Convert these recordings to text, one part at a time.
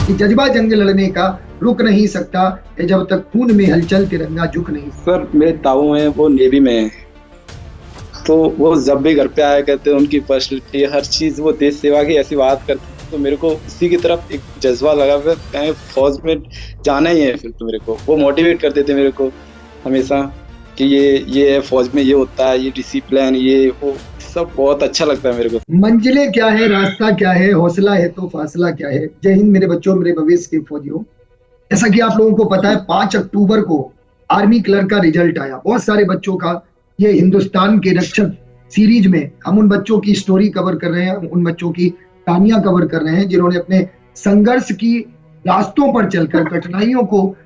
कि जज्बा जंग लड़ने का रुक नहीं सकता है, जब तक खून में हलचल तिरंगा झुक नहीं सकता। सर मेरे ताऊ हैं, वो नेवी में हैं, तो वो जब भी घर पे आया करते हैं, उनकी पर्सनैलिटी हर चीज, वो देश सेवा की ऐसी बात करते हैं, तो मेरे को उसी की तरफ एक जज्बा लगा, फिर कहीं फौज में जाना ही है। फिर तो मेरे को वो मोटिवेट करते थे मेरे को हमेशा कि ये है, फौज में ये होता है, ये डिसिप्लिन, ये वो सब बहुत अच्छा लगता है मेरे को। मंजिलें क्या है, रास्ता क्या है, हौसला है तो फासला क्या है। जय हिंद मेरे बच्चों, मेरे भविष्य के फौजियों। जैसा कि आप लोगों को पता है, 5 अक्टूबर को आर्मी क्लर्क का रिजल्ट आया। बहुत सारे बच्चों का, ये हिंदुस्तान के रक्षक सीरीज में हम उन बच्चों की स्टोरी कवर कर रहे हैं, उन बच्चों की कहानियां कवर कर रहे हैं जिन्होंने अपने संघर्ष की रास्तों पर चलकर कठिनाइयों को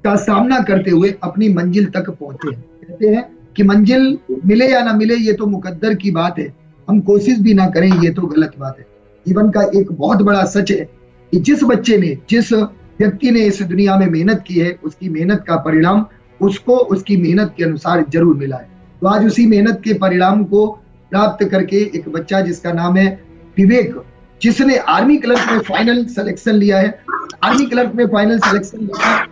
का सामना करते हुए अपनी मंजिल तक पहुंचे हैं। कहते हैं कि मंजिल मिले या ना मिले ये तो मुकद्दर की बात है, हम कोशिश भी ना करें ये तो गलत बात है। जीवन का एक बहुत बड़ा सच है कि जिस बच्चे ने, जिस व्यक्ति ने इस दुनिया में मेहनत की है, उसकी मेहनत का परिणाम उसको उसकी मेहनत के अनुसार जरूर मिला है। तो आज उसी मेहनत के परिणाम को प्राप्त करके एक बच्चा जिसका नाम है विवेक, जिसने आर्मी क्लर्क में फाइनल सिलेक्शन लिया है, आर्मी क्लर्क में फाइनल सिलेक्शन लिया,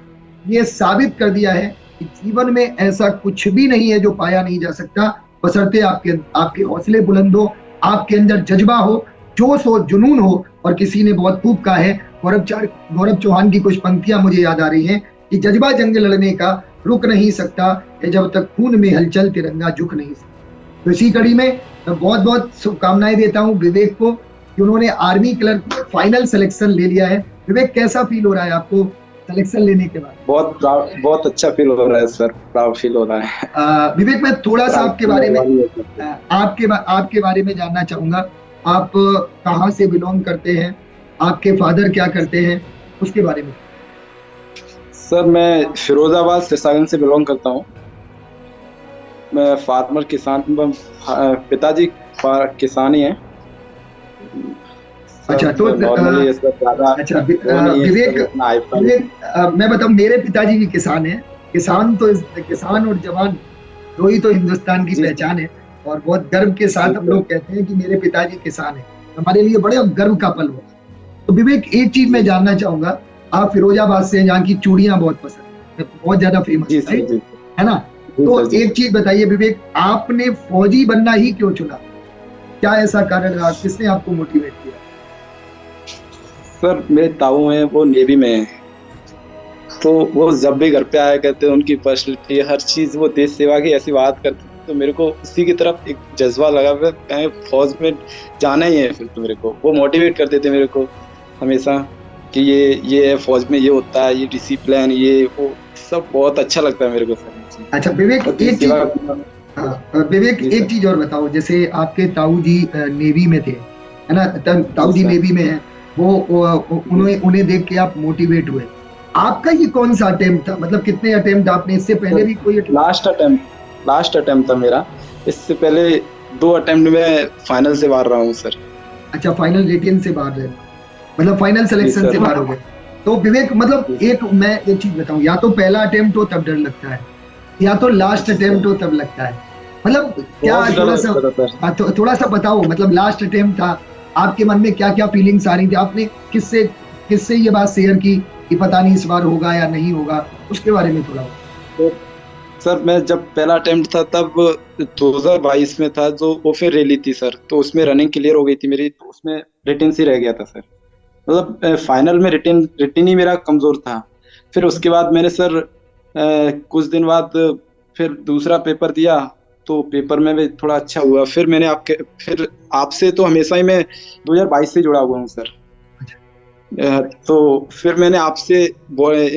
ये साबित कर दिया है कि जीवन में ऐसा कुछ भी नहीं है जो पाया नहीं जा सकता, बशर्ते आपके हौसले बुलंद हो, आपके अंदर जज्बा हो, जोश हो, जुनून हो। और किसी ने बहुत खूब कहा है, गौरव चौहान की कुछ पंक्तियां मुझे याद आ रही हैं कि जज्बा जंग लड़ने का रुक नहीं सकता है, जब तक खून में हलचल तिरंगा झुक नहीं सकता। तो इसी कड़ी में मैं बहुत बहुत शुभकामनाएं देता हूं विवेक को कि उन्होंने आर्मी क्लर्क में फाइनल सिलेक्शन ले लिया है। विवेक, कैसा फील हो रहा है आपको सिलेक्शन लेने के बाद? बहुत अच्छा फील हो रहा है सर, प्राउड फील हो रहा है। विवेक, मैं थोड़ा सा आपके बारे में जानना चाहूंगा। आप कहाँ से बिलोंग करते हैं, आपके फादर क्या करते हैं, उसके बारे में। सर मैं फिरोजाबाद सिरसागंज से बिलोंग करता हूँ। मैं फार्मर किसान, पिताजी किसान ही हैं। अच्छा, तो अच्छा विवेक, मैं बताऊं, मेरे पिताजी भी किसान हैं। किसान और जवान दो ही तो हिंदुस्तान की पहचान है। और बहुत गर्व के साथ हम लोग कहते हैं कि मेरे पिताजी किसान हैं। हमारे लिए बड़े गर्व का पल हुआ। तो विवेक, एक चीज मैं जानना चाहूंगा, आप फिरोजाबाद से हैं, जहाँ की चूड़ियां बहुत पसंद है, बहुत ज्यादा फेमस है ना। तो एक चीज बताइए विवेक, आपने फौजी बनना ही क्यों चुना? क्या ऐसा कारण रहा, किसने आपको मोटिवेट किया? सर मेरे ताऊ हैं, वो नेवी में हैं, तो वो जब भी घर पे आया करते हैं, उनकी पर्सनैलिटी हर चीज, वो देश सेवा की ऐसी बात करते हैं, तो मेरे को उसी की तरफ एक जज्बा लगा, फिर कहीं फौज में जाना ही है। फिर तो मेरे को वो मोटिवेट करते थे मेरे को हमेशा कि ये है, फौज में ये होता है, ये डिसिप्लिन, ये वो सब बहुत अच्छा लगता है मेरे को सर। अच्छा विवेक, एक चीज और बताओ। जैसे आपके ताऊ जी नेवी में थे, है ना, ताऊ जी नेवी में है, उन्हें देख के आप मोटिवेट हुए। आपका ये कौन सा अटेम्प्ट था, मतलब कितने अटेम्प्ट आपने, इससे पहले भी कोई? लास्ट अटेम्प्ट था मेरा। इससे पहले 2 अटेम्प्ट में फाइनल से बाहर रहा हूँ सर। अच्छा, फाइनल रिटेन से बाहर रहे, मतलब फाइनल सिलेक्शन से बाहर हो गए। तो विवेक, मतलब मैं एक चीज बताऊं, या तो पहला अटेम्प्ट हो तब डर लगता है, या तो लास्ट अटेम्प्ट हो तब लगता है। मतलब क्या, थोड़ा सा बताओ। मतलब लास्ट अटेम्प्ट था, आपके मन में क्या क्या फीलिंग्स आ रही थी? आपने किससे ये बात शेयर की कि पता नहीं इस बार होगा या नहीं होगा, उसके बारे में थोड़ा। तो सर मैं जब पहला अटेम्प्ट था तब 2022 में था, जो ओफे रैली थी सर, तो उसमें रनिंग क्लियर हो गई थी मेरी, तो उसमें रिटेन से रह गया था सर। मतलब फाइनल में रिटेन ही मेरा कमजोर था। फिर उसके बाद मैंने सर कुछ दिन बाद फिर दूसरा पेपर दिया, तो पेपर में भी थोड़ा अच्छा हुआ। फिर आपसे तो हमेशा ही मैं 2022 से जुड़ा हुआ हूँ सर। तो फिर मैंने आपसे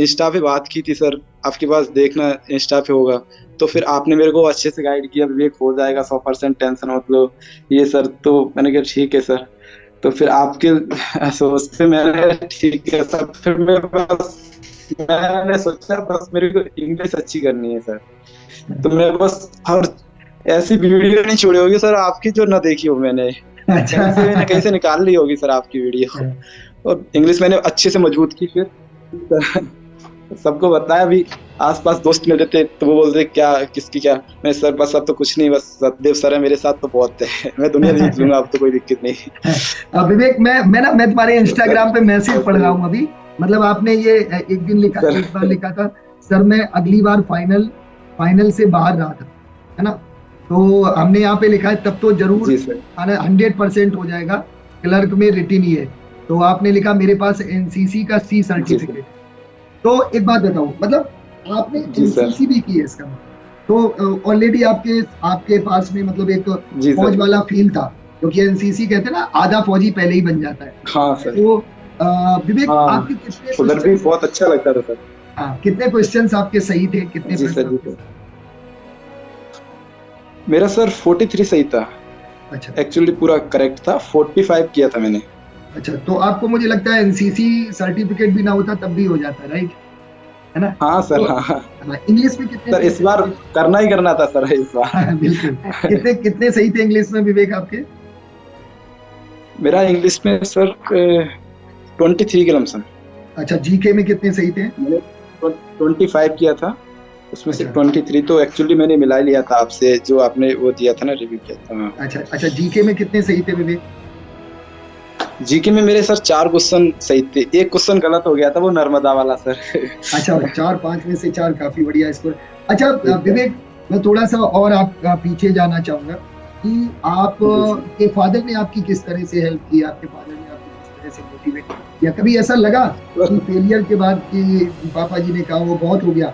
इंस्टा पे बात की थी सर, आपके पास देखना इंस्टा पे होगा, तो फिर आपने मेरे को अच्छे से गाइड किया, विवेक हो जाएगा 100%, टेंशन मत लो ये सर। तो मैंने कहा ठीक है सर। तो फिर आपके सोच से मैंने ठीक है सर, फिर मैंने सोचा बस मेरे को इंग्लिश अच्छी करनी है सर। तो मैं बस हर ऐसी वीडियो नहीं छोड़ी होगी सर आपकी जो ना देखी हो मैंने। अच्छा, कहीं से निकाल ली होगी सर आपकी वीडियो, और इंग्लिश मैंने अच्छे से मजबूत की फिर। सबको बताया भी, आसपास दोस्त मिले थे तो वो बोलते क्या किसकी क्या, मैं सर बस अब तो कुछ नहीं, बस सतदेव सर है मेरे साथ तो बहुत है। मैं दुनिया जीत लूंगा, अब तो कोई दिक्कत नहीं। विवेक, मैं तुम्हारे तो सर इंस्टाग्राम पे मैसेज पढ़ रहा हूँ अभी। मतलब आपने ये एक दिन लिखा, सर एक बार लिखा था, सर मैं अगली बार फाइनल फाइनल से बाहर रहा था, है ना? तो हमने यहाँ पे लिखा है तब तो जरूर जी सर 100% हो जाएगा, क्लर्क में रिटिन ही है। तो आपने लिखा मेरे पास एनसीसी का सी जी सर सर्टिफिकेट। तो एक बात बताओ, मतलब आपने जी सर एनसीसी भी की है इसका मतलब। तो ऑलरेडी आपके आपके पास में मतलब एक जी फौज सर वाला फील था, क्योंकि एनसीसी कहते हैं ना आधा फौजी पहले ही बन जाता है। हाँ सर तो विवेक, हाँ, आपके कितने उधर भी क्वेश्चन, बहुत अच्छा लगता था सर। हाँ कितने क्वेश्चंस आपके सही थे, कितने जी प्रश्न सर जी आपके? सर मेरा सर 43 सही था, अच्छा एक्चुअली पूरा करेक्ट था, 45 किया था मैंने। अच्छा, तो आपको मुझे लगता है एनसीसी सर्टिफिकेट भी ना होता तब भी हो जाता, राइट? है ना? हाँ सर तो हाँ हाँ। इंग्लिश में कितने सर सही इस थे बार विवेक? करना ही करना था सर इस हाँ, बिल्कुल। बार। कितने कितने सही थे इंग्लिश में विवेक आपके? मेरा इंग्लिश में सर 23 के लमसम। अच्छा, जीके में कितने सही थे? मैंने 25 किया था, उसमें से अच्छा 23 तो एक्चुअली मैंने मिला लिया था आपसे, जो आपने वो दिया था ना, रिव्यू किया था। हाँ। अच्छा अच्छा, जीके में कितने सही थे विवेक? जीके में मेरे सर 4 क्वेश्चन सही थे, एक क्वेश्चन गलत हो गया था, वो नर्मदा वाला सर। अच्छा, 4-5 में से 4, काफी बढ़िया स्कोर। अच्छा जी सर विवेक, मैं थोड़ा सा और आप पीछे जाना चाहूंगा कि आप जी सर। के फादर ने आपकी किस तरह से हेल्प की, आपके फादर ने आपको किस तरह से मोटिवेट किया? कभी ऐसा लगा कि फेलियर के बाद कि पापा जी ने कहा वो बहुत हो गया,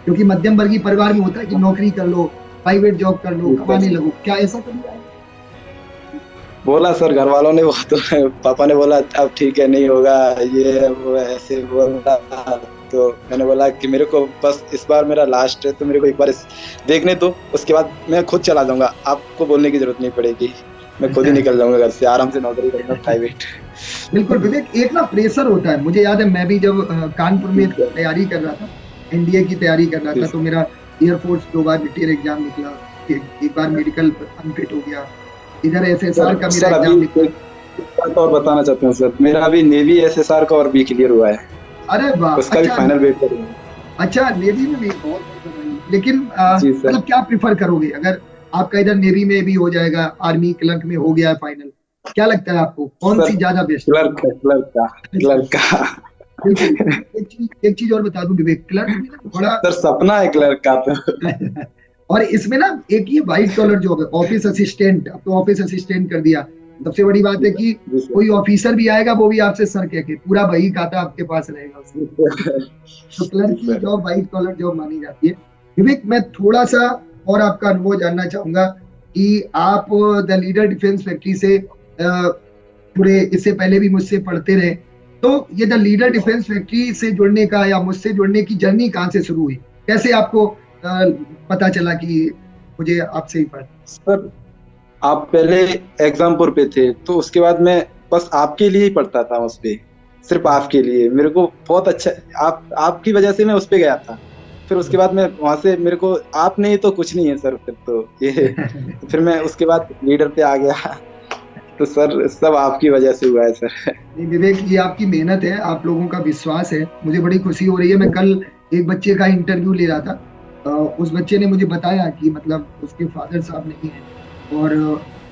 क्योंकि मध्यम वर्गीय परिवार में होता है कि नौकरी कर लो, प्राइवेट जॉब कर लो, जी कमाने सर लगो, क्या ऐसा कभी आया? बोला सर, घर वालों ने वो तो, पापा ने बोला अब ठीक है नहीं होगा, ये वो ऐसे बोला। तो मैंने बोला कि मेरे को बस इस बार मेरा लास्ट है, तो मेरे को एक बार देखने दो, उसके बाद मैं खुद चला जाऊंगा, आपको बोलने की जरूरत नहीं पड़ेगी, मैं खुद ही निकल जाऊंगा घर से, आराम से नौकरी करूंगा प्राइवेट। बिल्कुल विवेक, एक ना प्रेशर होता है। मुझे याद है मैं भी जब कानपुर जी में सर तैयारी कर रहा था, एनडीए की तैयारी कर रहा जी था, तो मेरा एयरफोर्स 2 बार रिटेल एग्जाम निकला, एक बार मेडिकल अनफिट हो गया, इधर एसएसआर सर का मेरा सर अभी एग्जाम निकला। एक बात और बताना चाहता हूँ सर, मेरा अभी नेवी एसएसआर का और भी क्लियर हुआ है, अरे वाह, उसका भी अच्छा। फाइनल वेट कर रहा हूँ। अच्छा, नेवी में भी बहुत बहुत बधाई। लेकिन जी सर मतलब क्या प्रिफर करोगे अगर आपका इधर नेवी में भी हो जाएगा, आर्मी क्लर्क में हो गया है फाइनल, क्या लगता है आपको कौन सर, सी ज्यादा बेस्ट क्लर्क का बिल्कुल। एक चीज और बता दूं विवेक, क्लर्क में ना बड़ा सर सपना है क्लर्क का तो। और इसमें ना एक ये व्हाइट कॉलर जॉब है, ऑफिस असिस्टेंट, अब तो ऑफिस असिस्टेंट कर दिया। सबसे बड़ी बात जी है सर कि जी सर कोई ऑफिसर भी आएगा वो भी आपसे सर कह के, पूरा बही खाता आपके पास रहेगा उसका। जी सर तो क्लर्क जी की सर जॉब व्हाइट कॉलर जॉब मानी जाती है। विवेक, मैं थोड़ा सा और आपका अनुभव जानना चाहूंगा कि आप द लीडर डिफेंस फैक्ट्री से पूरे इससे पहले भी मुझसे पढ़ते रहे, तो ये द लीडर डिफेंस फैक्ट्री से जुड़ने का या मुझसे जुड़ने की जर्नी कहाँ से शुरू हुई? कैसे आपको पता चला कि मुझे आपसे ही पढ़? सर आप पहले एग्जामपुर पे थे, तो उसके बाद मैं बस आपके लिए ही पढ़ता था उस पे, सिर्फ आपके लिए, मेरे को बहुत अच्छा, आपकी वजह से मैं उस पे गया था। फिर उसके बाद मैं वहां से, मेरे को आप नहीं तो कुछ नहीं है सर, फिर तो ये, तो फिर मैं उसके बाद लीडर पे आ गया। तो सर सब आपकी वजह से हुआ है सर। नहीं विवेक, ये आपकी मेहनत है, आप लोगों का विश्वास है, मुझे बड़ी खुशी हो रही है। मैं कल एक बच्चे का इंटरव्यू ले रहा था, उस बच्चे ने मुझे बताया कि मतलब उसके फादर साहब नहीं है, और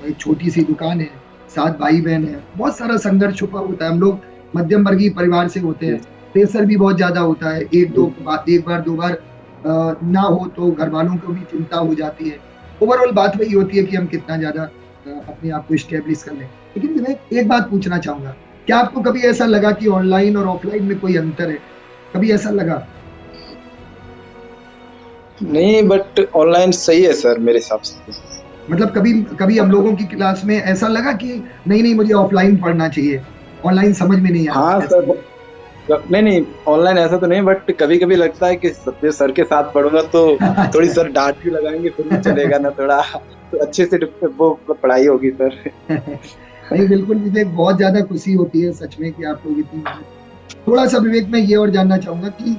एक छोटी सी दुकान है, 7 भाई बहन है, बहुत सारा संघर्ष छुपा होता है। हम लोग मध्यम वर्गीय परिवार से होते हैं, प्रेशर भी बहुत ज्यादा होता है, एक बार 2 बार ना हो तो घर वालों को भी चिंता हो जाती है। ओवरऑल बात वही होती है कि हम कितना ज्यादा अपने आप को स्टेब्लिश कर लें। लेकिन मैं एक बात पूछना चाहूंगा, क्या आपको कभी ऐसा लगा कि ऑनलाइन और ऑफलाइन में कोई अंतर है? कभी ऐसा लगा? नहीं, बट ऑनलाइन सही है सर मेरे हिसाब से। मतलब कभी कभी हम लोगों की क्लास में ऐसा लगा कि नहीं नहीं मुझे ऑफलाइन पढ़ना चाहिए, ऑनलाइन समझ में नहीं आ रहा, हाँ ऐसा? सर, नहीं नहीं ऑनलाइन ऐसा तो नहीं, बट कभी कभी लगता है कि सत्य सर के साथ पढ़ूंगा तो थोड़ी अच्छा। सर डांट भी लगाएंगे, फिर भी चलेगा ना, थोड़ा तो अच्छे से वो पढ़ाई होगी सर। नहीं बिल्कुल विवेक, बहुत ज्यादा खुशी होती है सच में कि आप लोग इतनी मेहनत। थोड़ा सा विवेक मैं ये और जानना चाहूंगा कि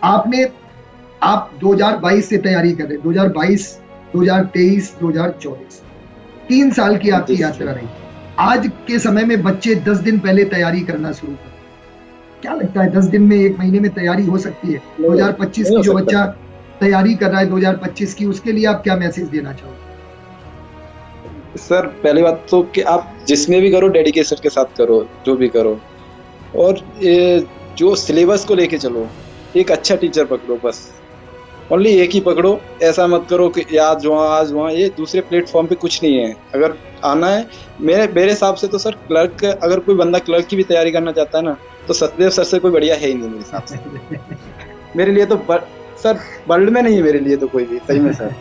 आपने आप 2022 से तैयारी कर रहे हैं, 2022, 2023, 2024, 3 साल की जी आपकी यात्रा सर रही। आज के समय में बच्चे 10 दिन पहले तैयारी करना शुरू कर, क्या लगता है 10 दिन में, 1 महीने में तैयारी हो सकती है? नहीं 2025 नहीं की हो जो सकता। बच्चा तैयारी कर रहा है 2025 की, उसके लिए आप क्या मैसेज देना चाहोगे? सर पहली बात तो कि आप जिसमें भी करो डेडिकेशन के साथ करो, जो भी करो। और ये जो सिलेबस को लेके चलो, एक अच्छा टीचर पकड़ो बस। ओनली एक ही पकड़ो, ऐसा मत करो कि आज वहाँ, ये दूसरे प्लेटफॉर्म पे कुछ नहीं है। अगर आना है, मेरे मेरे हिसाब से तो सर क्लर्क, अगर कोई बंदा क्लर्क की भी तैयारी करना चाहता है ना, तो सत्यदेव सर से कोई बढ़िया है ही नहीं मेरे हिसाब से। मेरे लिए तो सर वर्ल्ड में नहीं है मेरे लिए तो कोई भी, सही में सर।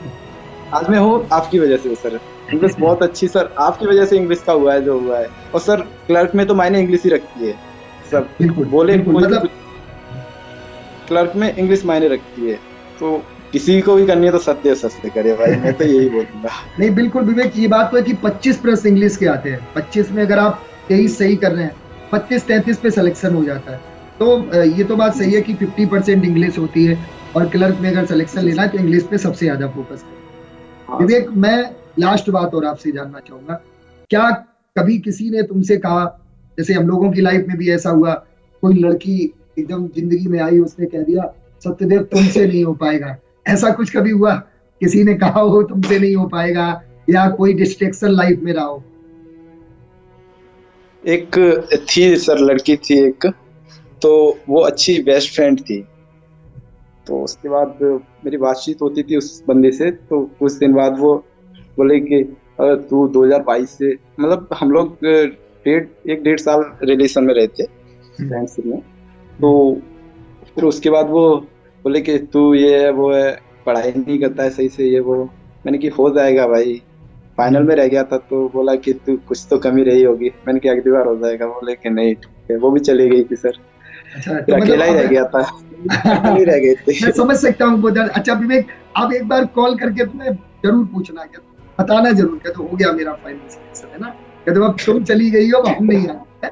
आज मैं हूँ आपकी वजह से सर। इंग्लिश बहुत अच्छी सर, आपकी वजह से इंग्लिश का हुआ है जो हुआ है। और सर क्लर्क में तो मायने इंग्लिश ही रखती है सब, बिल्कुल, बोले बिल्कुल, कोई भी मतलब कुछ, क्लर्क में इंग्लिश मायने रखती है। तो किसी को भी करनी है तो सत्य सच से करे भाई, मैं तो यही बोलूंगा। नहीं, बिल्कुल विवेक, ये बात तो है कि 25 प्रश्न इंग्लिश के आते हैं। 25 में अगर आप 23 सही कर रहे हैं, 32-33 पे सिलेक्शन हो जाता है। तो ये तो बात जी सही है कि 50% इंग्लिश होती है, और क्लर्क में अगर सिलेक्शन जी लेना है सर। तो इंग्लिश पे सबसे ज्यादा फोकस करें। हाँ विवेक, सर। मैं लास्ट बात और आपसे जानना चाहूंगा, क्या कभी किसी ने तुमसे कहा, जैसे हम लोगों की लाइफ में भी ऐसा हुआ, कोई लड़की एकदम जिंदगी में आई, उसने कह दिया सत्यदेव तुमसे नहीं हो पाएगा, ऐसा कुछ कभी हुआ? किसी ने कहा हो तुमसे नहीं हो पाएगा, या कोई डिस्ट्रैक्शन लाइफ में रहा हो? एक थी सर, लड़की थी एक, तो वो अच्छी बेस्ट फ्रेंड थी। तो उसके बाद मेरी बातचीत होती थी उस बंदे से, तो कुछ दिन बाद वो बोले कि तू 2022 से, मतलब हम लोग एक डेढ़ साल रिलेशन में रहे थे, हम्म, फ्रेंडशिप में। तो हम्म, फिर उसके बाद वो बोले कि तू ये है वो है, पढ़ाई नहीं करता है सही से, ये वो। मैंने कि हो जाएगा भाई, फाइनल हम्म। में रह गया था। तो बोला कि तू कुछ तो कमी रही होगी। मैंने कि अगली बार हो जाएगा। बोले कि नहीं ठीक है। वो भी चली गई थी सर। अच्छा, तो फिर मतलब अकेला ही अब रह गया था। अकेले ही रह गए मैं थे। समझ सकता हूँ वो दर्द। अच्छा विवेक, आप एक बार कॉल करके तुम्हें जरूर पूछना, क्या बताना जरूर, क्या तो हो गया मेरा फाइनल सिलेक्शन, है ना? क्या तो अब तुम चली गई हो, अब हम नहीं आए।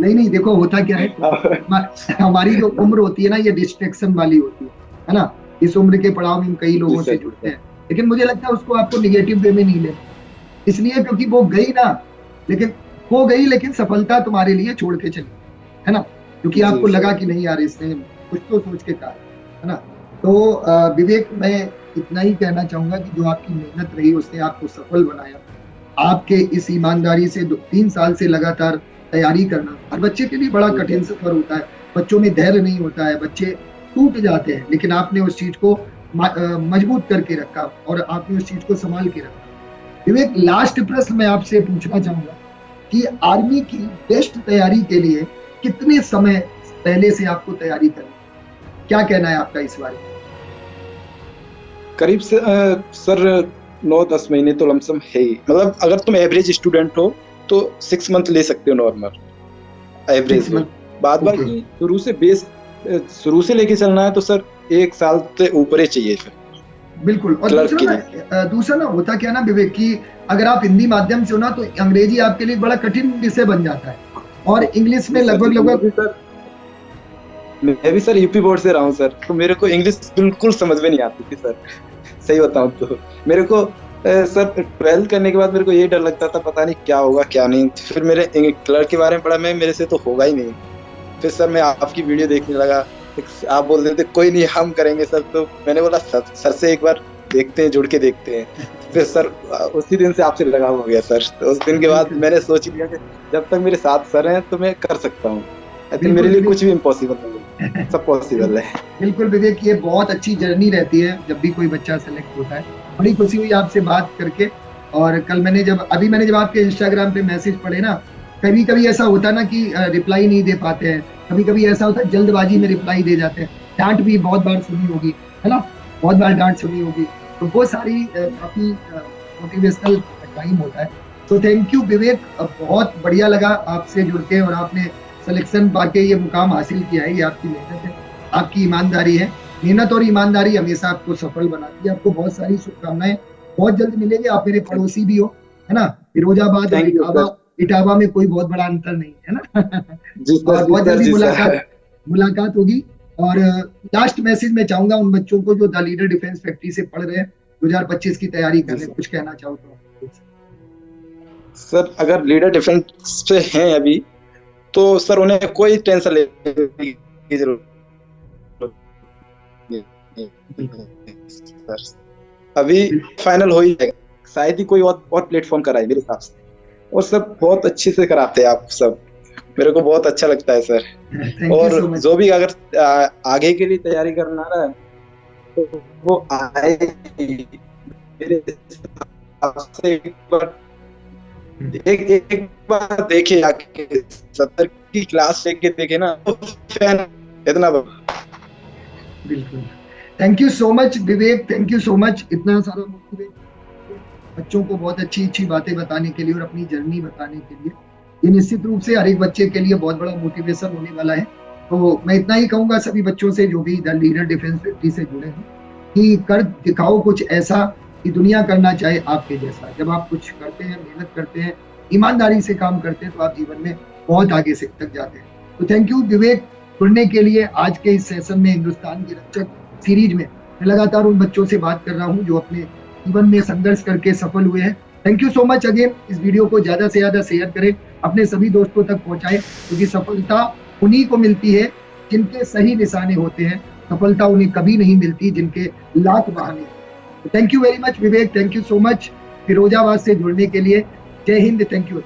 नहीं नहीं, देखो होता क्या है, हमारी जो उम्र होती है ना, ये डिस्ट्रैक्शन वाली होती है ना? इस उम्र के पड़ाव में हम कई जी लोगों से सर जी जुड़ते सर। हैं, लेकिन मुझे लगता है उसको आपको निगेटिव वे में नहीं लेना, इसलिए क्योंकि वो गई ना, लेकिन वो गई लेकिन सफलता तुम्हारे लिए छोड़ के चली, है ना? क्योंकि जी आपको सर लगा कि जी। नहीं यार, इसने कुछ तो सोच के कहा है ना? तो विवेक, मैं इतना ही कहना चाहूंगा कि जो आपकी मेहनत रही उसने आपको सफल बनाया। आपके इस ईमानदारी से 3 साल से लगातार तैयारी करना हर बच्चे के लिए बड़ा जी कठिन सर। सफर होता है। बच्चों में धैर्य नहीं होता है, बच्चे टूट जाते हैं, लेकिन आपने उस चीज को मजबूत करके रखा, और आपने उस चीज को संभाल के रखा। विवेक, लास्ट प्रश्न मैं आपसे पूछना चाहूंगा कि आर्मी की बेस्ट तैयारी के लिए कितने समय पहले से आपको तैयारी करनी, क्या कहना है आपका इस बारे में? करीब से सर 9-10 महीने तो लमसम है ही। मतलब अगर तुम एवरेज स्टूडेंट हो तो 6 मंथ ले सकते हो नॉर्मल, सिक्स एवरेज में। बाद मंथ ओके। बाकी शुरू से बेस, शुरू से लेके चलना है तो सर 1 साल से ऊपर ही चाहिए फिर, बिल्कुल, और क्लर्क दूसरा के ना, लिए। होता क्या ना विवेक, कि अगर आप हिंदी माध्यम से हो ना, तो अंग्रेजी आपके लिए बड़ा कठिन विषय बन जाता है, और इंग्लिश जी में सर लगभग जी, लगभग मैं भी सर यूपी बोर्ड से रहा हूँ सर, तो मेरे को इंग्लिश बिल्कुल समझ में नहीं आती थी सर। सही बताऊं तो मेरे को सर 12th करने के बाद मेरे को ये डर लगता था, पता नहीं क्या होगा क्या नहीं। फिर मेरे क्लर्क के बारे में पढ़ा, मैं मेरे से तो होगा ही नहीं। फिर सर मैं आपकी वीडियो देखने लगा, आप बोल रहे थे कोई नहीं हम करेंगे सर। तो मैंने बोला सर से एक बार देखते हैं, जुड़ के देखते हैं। फिर सर उसी दिन से आपसे लगाव हो गया सर। तो उस दिन के बाद बिल्कुल, मैंने सोच लिया कि जब तक मेरे साथ सर हैं तो मैं कर सकता हूँ। आई थिंक मेरे बिल्कुल लिए विवेक। कुछ भी इम्पॉसिबल नहीं है, सब पॉसिबल है। बिल्कुल विवेक, ये बहुत अच्छी जर्नी रहती है जब भी कोई बच्चा सेलेक्ट होता है। बड़ी खुशी हुई आपसे बात करके। और कल मैंने जब आपके इंस्टाग्राम पे मैसेज पढ़े ना, कभी कभी ऐसा होता है ना कि रिप्लाई नहीं दे पाते हैं, कभी कभी ऐसा होता है जल्दबाजी में रिप्लाई दे जाते हैं। डांट भी बहुत बार सुनी होगी, है ना? बहुत बार डांट सुनी होगी। तो वो सारी काफी मोटिवेशनल टाइम होता है। तो थैंक यू विवेक, बहुत बढ़िया लगा आपसे जुड़ के, और आपने सिलेक्शन पाके ये मुकाम हासिल किया है, ये आपकी मेहनत है, आपकी ईमानदारी है। मेहनत और ईमानदारी हमेशा आपको सफल बनाती है। आपको बहुत सारी शुभकामनाएं। बहुत जल्द मिलेंगे, आप मेरे पड़ोसी भी हो, है ना? फिरोजाबाद और thank you Etawah, sir. Etawah में कोई बहुत बड़ा अंतर नहीं है ना? जी सर और जी बहुत सर जल्दी जी मुलाकात सर। मुलाकात होगी। और लास्ट मैसेज मैं चाहूंगा उन बच्चों को जो द लीडर डिफेंस फैक्ट्री से पढ़ रहे हैं, 2025 की तैयारी कर जी रहे हैं, सर। कुछ कहना चाहो तो? सर अगर लीडर डिफेंस पे हैं अभी, तो सर उन्हें कोई टेंशन लेने की जरूरत नहीं सर। अभी फाइनल हो ही जाएगा, शायद ही कोई और प्लेटफॉर्म कराए मेरे हिसाब से, और सब बहुत अच्छे से कराते हैं आप सब, मेरे को बहुत अच्छा लगता है सर। थैंक यू और सो मच। जो भी अगर आगे के लिए तैयारी करना रहा है तो वो आए मेरे हिसाब से एक बार देखे आके 70 की क्लास लेके देखे ना तो फैन इतना बिल्कुल, thank you so much Vivek, thank you so much इतना सारा मोटिवेट बच्चों को बहुत अच्छी अच्छी बातें बताने के लिए और अपनी जर्नी बताने के लिए। ये निश्चित रूप से हर एक बच्चे के लिए बहुत बड़ा मोटिवेशन होने वाला है। तो मैं इतना ही कहूंगा सभी बच्चों से जो भी द लीडर डिफेंस 50 से जुड़े हैं कि कर दिखाओ कुछ ऐसा कि दुनिया करना चाहे आपके जैसा। जब आप कुछ करते हैं, मेहनत करते हैं, ईमानदारी से काम करते हैं तो आप जीवन में बहुत आगे से तक जाते हैं। तो थैंक यू विवेक जुड़ने के लिए आज के इस सेशन में, हिंदुस्तान की रक्षक सीरीज में। मैं लगातार उन बच्चों से बात कर रहा हूँ जो अपने जीवन में संघर्ष करके सफल हुए हैं। Thank you so much again. इस वीडियो को ज्यादा से ज्यादा शेयर करें, अपने सभी दोस्तों तक पहुंचाएं, क्योंकि सफलता उन्हीं को मिलती है जिनके सही निशाने होते हैं। सफलता उन्हें कभी नहीं मिलती जिनके लाख बहाने। Thank you very much Vivek, thank you so much Firozabad से जुड़ने के लिए। जय हिंद, थैंक यू।